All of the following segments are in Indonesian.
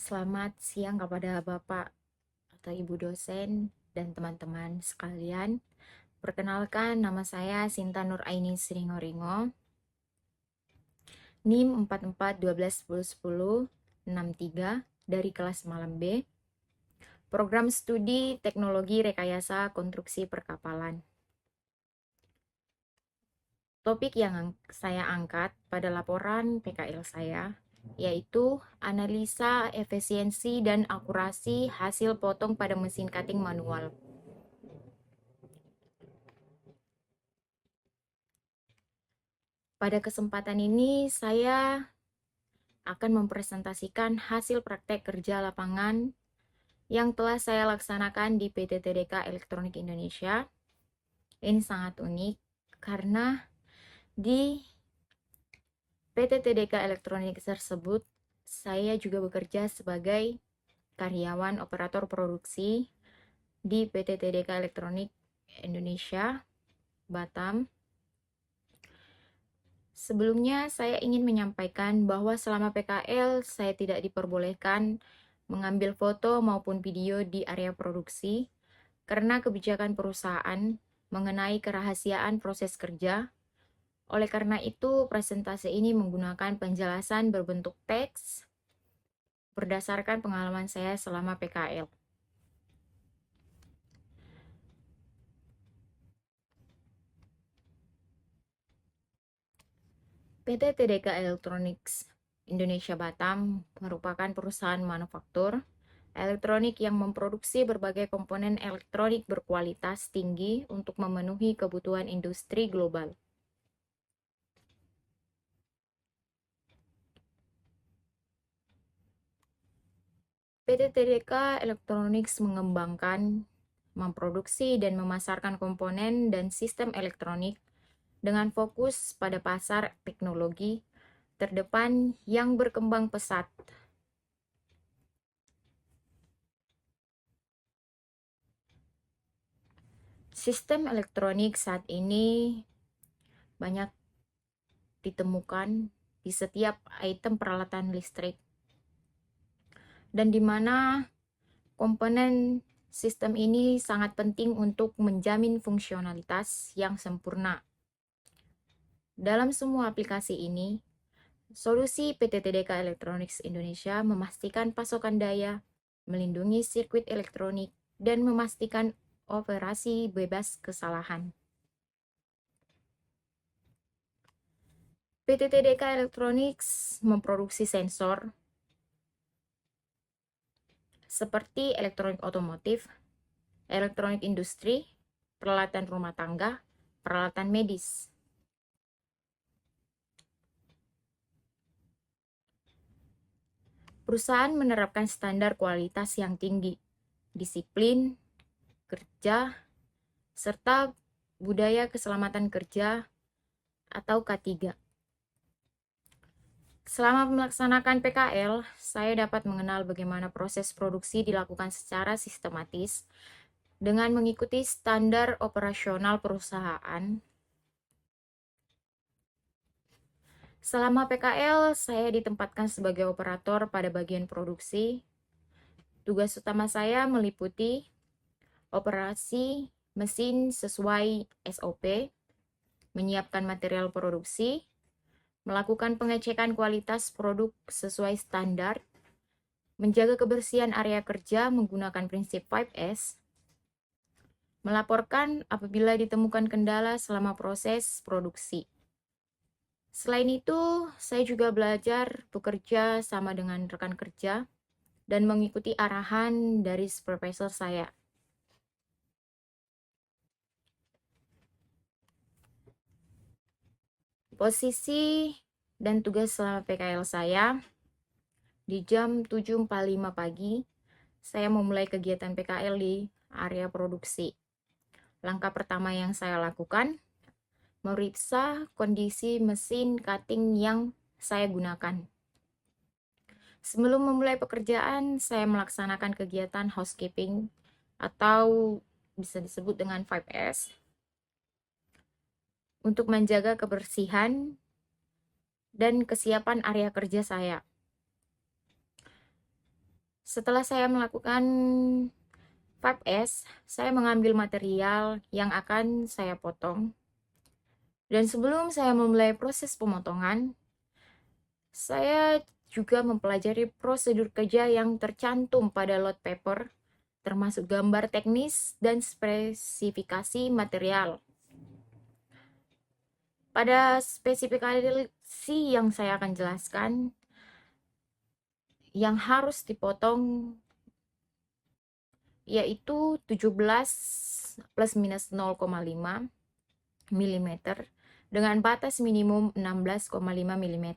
Selamat siang kepada Bapak atau Ibu dosen dan teman-teman sekalian. Perkenalkan, nama saya Sinta Nuraini Sringoringo, NIM 4412101063 dari kelas Malam B, Program Studi Teknologi Rekayasa Konstruksi Perkapalan. Topik yang saya angkat pada laporan PKL saya yaitu analisa efisiensi dan akurasi hasil potong pada mesin cutting manual. Pada kesempatan ini saya akan mempresentasikan hasil praktek kerja lapangan yang telah saya laksanakan di PT TDK Elektronik Indonesia. Ini sangat unik karena di PT TDK Elektronik tersebut saya juga bekerja sebagai karyawan operator produksi di PT TDK Elektronik Indonesia, Batam. Sebelumnya, saya ingin menyampaikan bahwa selama PKL, saya tidak diperbolehkan mengambil foto maupun video di area produksi karena kebijakan perusahaan mengenai kerahasiaan proses kerja. Oleh karena itu, presentasi ini menggunakan penjelasan berbentuk teks berdasarkan pengalaman saya selama PKL. PT TDK Electronics Indonesia Batam merupakan perusahaan manufaktur elektronik yang memproduksi berbagai komponen elektronik berkualitas tinggi untuk memenuhi kebutuhan industri global. PT TDK Electronics mengembangkan, memproduksi, dan memasarkan komponen dan sistem elektronik dengan fokus pada pasar teknologi terdepan yang berkembang pesat. Sistem elektronik saat ini banyak ditemukan di setiap item peralatan listrik, dan di mana komponen sistem ini sangat penting untuk menjamin fungsionalitas yang sempurna. Dalam semua aplikasi ini, solusi PT TDK Electronics Indonesia memastikan pasokan daya, melindungi sirkuit elektronik, dan memastikan operasi bebas kesalahan. PT TDK Electronics memproduksi sensor seperti elektronik otomotif, elektronik industri, peralatan rumah tangga, peralatan medis. Perusahaan menerapkan standar kualitas yang tinggi, disiplin kerja, serta budaya keselamatan kerja atau K3. Selama melaksanakan PKL, saya dapat mengenal bagaimana proses produksi dilakukan secara sistematis dengan mengikuti standar operasional perusahaan. Selama PKL, saya ditempatkan sebagai operator pada bagian produksi. Tugas utama saya meliputi operasi mesin sesuai SOP, menyiapkan material produksi, melakukan pengecekan kualitas produk sesuai standar, menjaga kebersihan area kerja menggunakan prinsip 5S, melaporkan apabila ditemukan kendala selama proses produksi. Selain itu, saya juga belajar bekerja sama dengan rekan kerja dan mengikuti arahan dari supervisor saya. Posisi dan tugas selama PKL saya, di jam 7.45 pagi, saya memulai kegiatan PKL di area produksi. Langkah pertama yang saya lakukan, meriksa kondisi mesin cutting yang saya gunakan. Sebelum memulai pekerjaan, saya melaksanakan kegiatan housekeeping atau bisa disebut dengan 5S untuk menjaga kebersihan dan kesiapan area kerja saya. Setelah saya melakukan 5S, saya mengambil material yang akan saya potong. Dan sebelum saya memulai proses pemotongan, saya juga mempelajari prosedur kerja yang tercantum pada lot paper, termasuk gambar teknis dan spesifikasi material. Pada spesifikasi yang saya akan jelaskan, yang harus dipotong yaitu 17 plus minus 0,5 mm dengan batas minimum 16,5 mm.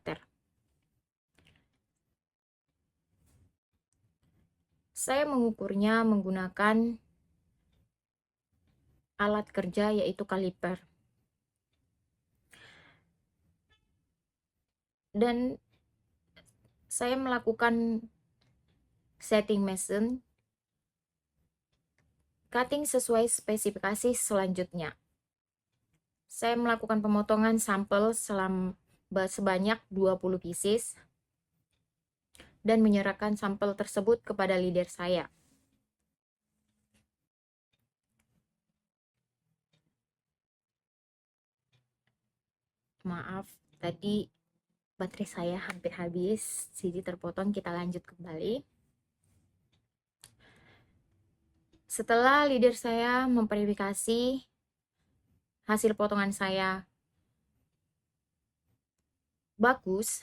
Saya mengukurnya menggunakan alat kerja yaitu kaliper. Dan saya melakukan setting mesin cutting sesuai spesifikasi selanjutnya. Saya melakukan pemotongan sampel sebanyak 20 pieces dan menyerahkan sampel tersebut kepada leader saya. Maaf, tadi baterai saya hampir habis, jadi terpotong. Kita lanjut kembali. Setelah leader saya memverifikasi hasil potongan saya bagus,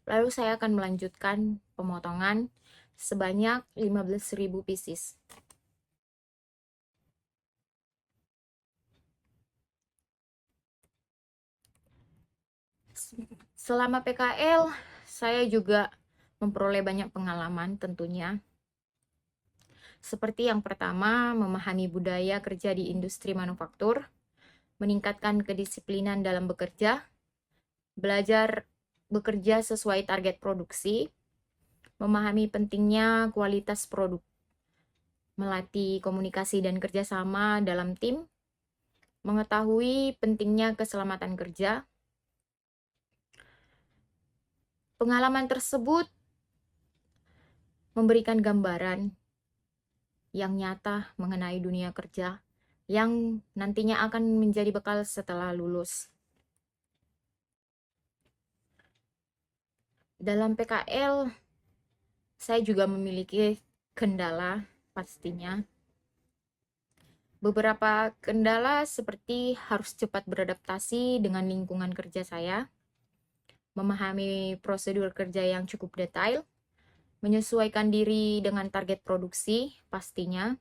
lalu saya akan melanjutkan pemotongan sebanyak 15.000 pieces. Selama PKL, saya juga memperoleh banyak pengalaman tentunya. Seperti yang pertama, memahami budaya kerja di industri manufaktur, meningkatkan kedisiplinan dalam bekerja, belajar bekerja sesuai target produksi, memahami pentingnya kualitas produk, melatih komunikasi dan kerjasama dalam tim, mengetahui pentingnya keselamatan kerja. Pengalaman tersebut memberikan gambaran yang nyata mengenai dunia kerja yang nantinya akan menjadi bekal setelah lulus. Dalam PKL, saya juga memiliki kendala pastinya. Beberapa kendala seperti harus cepat beradaptasi dengan lingkungan kerja saya, memahami prosedur kerja yang cukup detail, menyesuaikan diri dengan target produksi pastinya.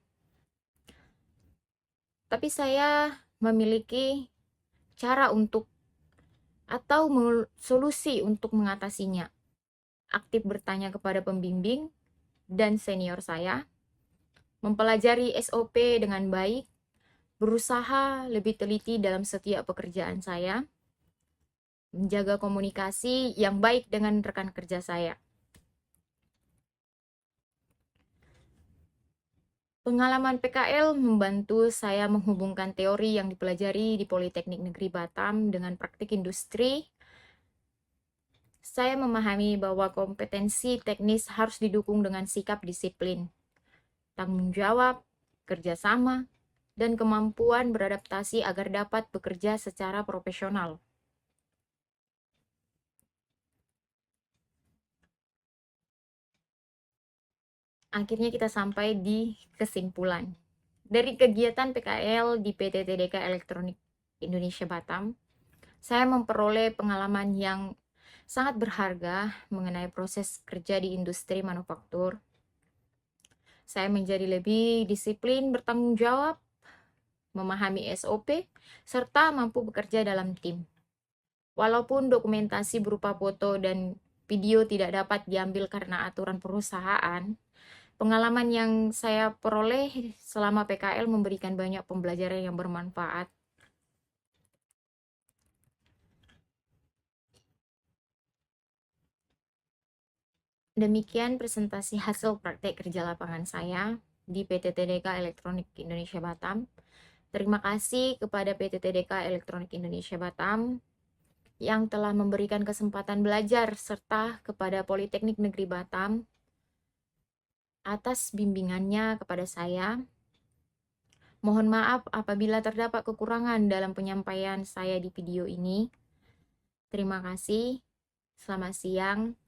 Tapi saya memiliki cara atau solusi untuk mengatasinya. Aktif bertanya kepada pembimbing dan senior saya, mempelajari SOP dengan baik, berusaha lebih teliti dalam setiap pekerjaan saya, menjaga komunikasi yang baik dengan rekan kerja saya. Pengalaman PKL membantu saya menghubungkan teori yang dipelajari di Politeknik Negeri Batam dengan praktik industri. Saya memahami bahwa kompetensi teknis harus didukung dengan sikap disiplin, tanggung jawab, kerjasama, dan kemampuan beradaptasi agar dapat bekerja secara profesional. Akhirnya kita sampai di kesimpulan. Dari kegiatan PKL di PT TDK Elektronik Indonesia Batam, saya memperoleh pengalaman yang sangat berharga mengenai proses kerja di industri manufaktur. Saya menjadi lebih disiplin, bertanggung jawab, memahami SOP, serta mampu bekerja dalam tim. Walaupun dokumentasi berupa foto dan video tidak dapat diambil karena aturan perusahaan, pengalaman yang saya peroleh selama PKL memberikan banyak pembelajaran yang bermanfaat. Demikian presentasi hasil praktek kerja lapangan saya di PT TDK Elektronik Indonesia Batam. Terima kasih kepada PT TDK Elektronik Indonesia Batam yang telah memberikan kesempatan belajar serta kepada Politeknik Negeri Batam atas bimbingannya kepada saya. Mohon maaf apabila terdapat kekurangan dalam penyampaian saya di video ini. Terima kasih. Selamat siang.